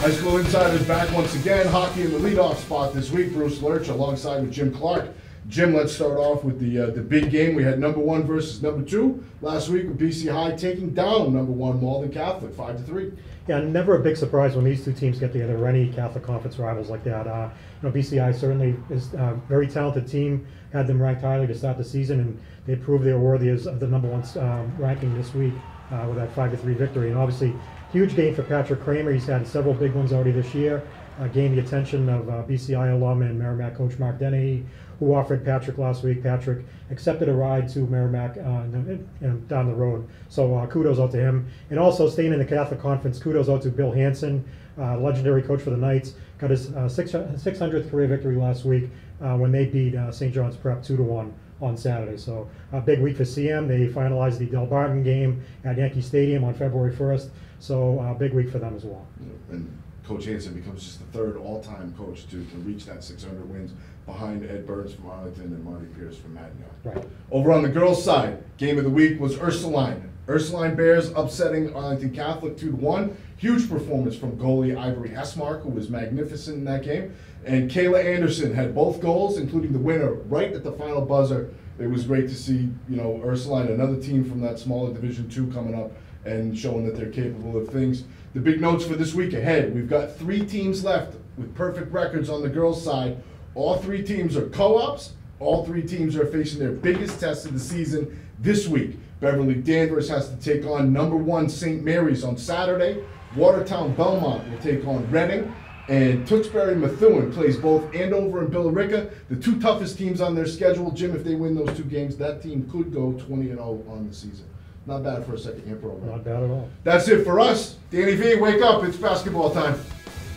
High School Insiders back once again. Hockey in the leadoff spot this week. Bruce Lurch alongside with Jim Clark. Jim, let's start off with the big game. We had number 1 versus number 2 last week with BC High taking down number 1 Malden Catholic 5-3. Yeah, never a big surprise when these two teams get together, or any Catholic Conference rivals like that. BC High certainly is a very talented team. Had them ranked highly to start the season, and they proved they were worthy of the number 1 ranking this week with that 5-3 victory. And obviously, huge game for Patrick Kramer. He's had several big ones already this year. Gained the attention of BCI alum and Merrimack coach Mark Dennehy, who offered Patrick last week. Patrick accepted a ride to Merrimack down the road. So kudos out to him. And also staying in the Catholic Conference, kudos out to Bill Hansen, legendary coach for the Knights. Got his 600th career victory last week when they beat St. John's Prep 2-1 on Saturday. So a big week for CM. They finalized the Del Barton game at Yankee Stadium on February 1st. So a big week for them as well. And Coach Hansen becomes just the 3rd all-time coach to reach that 600 wins behind Ed Burns from Arlington and Marty Pierce from Matignon. Right. Over on the girls' side, game of the week was Ursuline. Ursuline Bears upsetting Arlington Catholic 2-1. Huge performance from goalie Ivory Hessmark, who was magnificent in that game. And Kayla Anderson had both goals, including the winner, right at the final buzzer. It was great to see, Ursuline, another team from that smaller Division II coming up and showing that they're capable of things. The big notes for this week ahead: we've got 3 teams left with perfect records on the girls' side. All 3 teams are co-ops. All 3 teams are facing their biggest test of the season this week. Beverly Danvers has to take on number 1 St. Mary's on Saturday. Watertown Belmont will take on Reading. And Tewksbury Methuen plays both Andover and Billerica, the 2 toughest teams on their schedule. Jim, if they win those 2 games, that team could go 20-0 on the season. Not bad for a second-year program. Not bad at all. That's it for us. Danny V, wake up. It's basketball time.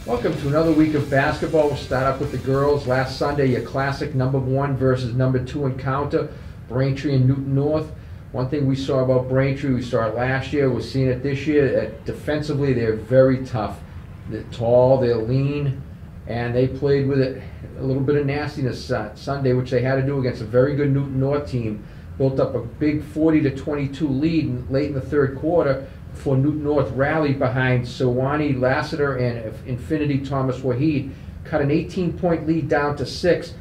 Welcome to another week of basketball. We'll start up with the girls. Last Sunday, your classic number 1 versus number 2 encounter, Braintree and Newton North. One thing we saw about Braintree, we saw it last year, we're seeing it this year. Defensively, they're very tough. They're tall, they're lean, and they played with it a little bit of nastiness Sunday, which they had to do against a very good Newton North team. Built up a big 40-22 lead late in the 3rd quarter before Newton North rallied behind Sewanee Lassiter and Infinity Thomas Wahid. Cut an 18-point lead down to 6,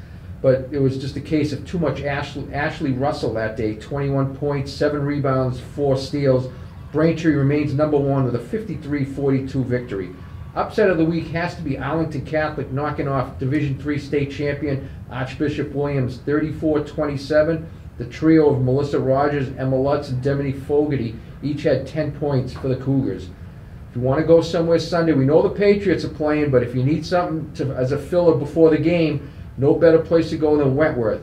but it was just a case of too much Ashley Russell that day. 21 points, 7 rebounds, 4 steals. Braintree remains number 1 with a 53-42 victory. Upset of the week has to be Arlington Catholic knocking off Division III state champion Archbishop Williams 34-27. The trio of Melissa Rogers, Emma Lutz, and Demony Fogarty each had 10 points for the Cougars. If you want to go somewhere Sunday, we know the Patriots are playing, but if you need something as a filler before the game, no better place to go than Wentworth.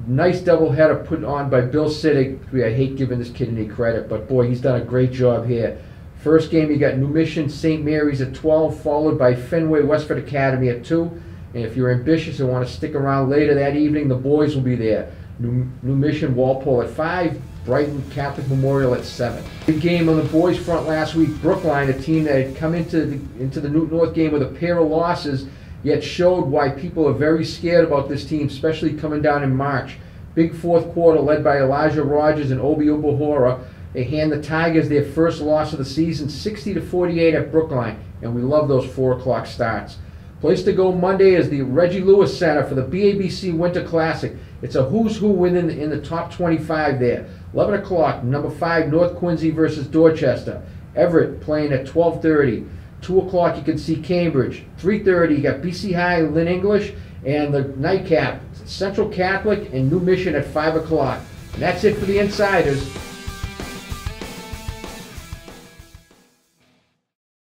Nice doubleheader put on by Bill Siddick. I hate giving this kid any credit, but boy, he's done a great job here. First game, you got New Mission St. Mary's at 12, followed by Fenway Westford Academy at 2. And if you're ambitious and want to stick around later that evening, the boys will be there. New Mission Walpole at 5, Brighton Catholic Memorial at 7. Big game on the boys front last week. Brookline, a team that had come into the Newton North game with a pair of losses, yet showed why people are very scared about this team, especially coming down in March. Big 4th quarter led by Elijah Rogers and Obi Ubahora. They hand the Tigers their first loss of the season, 60-48 at Brookline, and we love those 4 o'clock starts. Place to go Monday is the Reggie Lewis Center for the BABC Winter Classic. It's a who's who in the top 25 there. 11 o'clock, number 5 North Quincy versus Dorchester. Everett playing at 12:30. 2 o'clock you can see Cambridge. 3:30 you got BC High, Lynn English, and the nightcap, Central Catholic and New Mission at 5 o'clock. And that's it for the Insiders.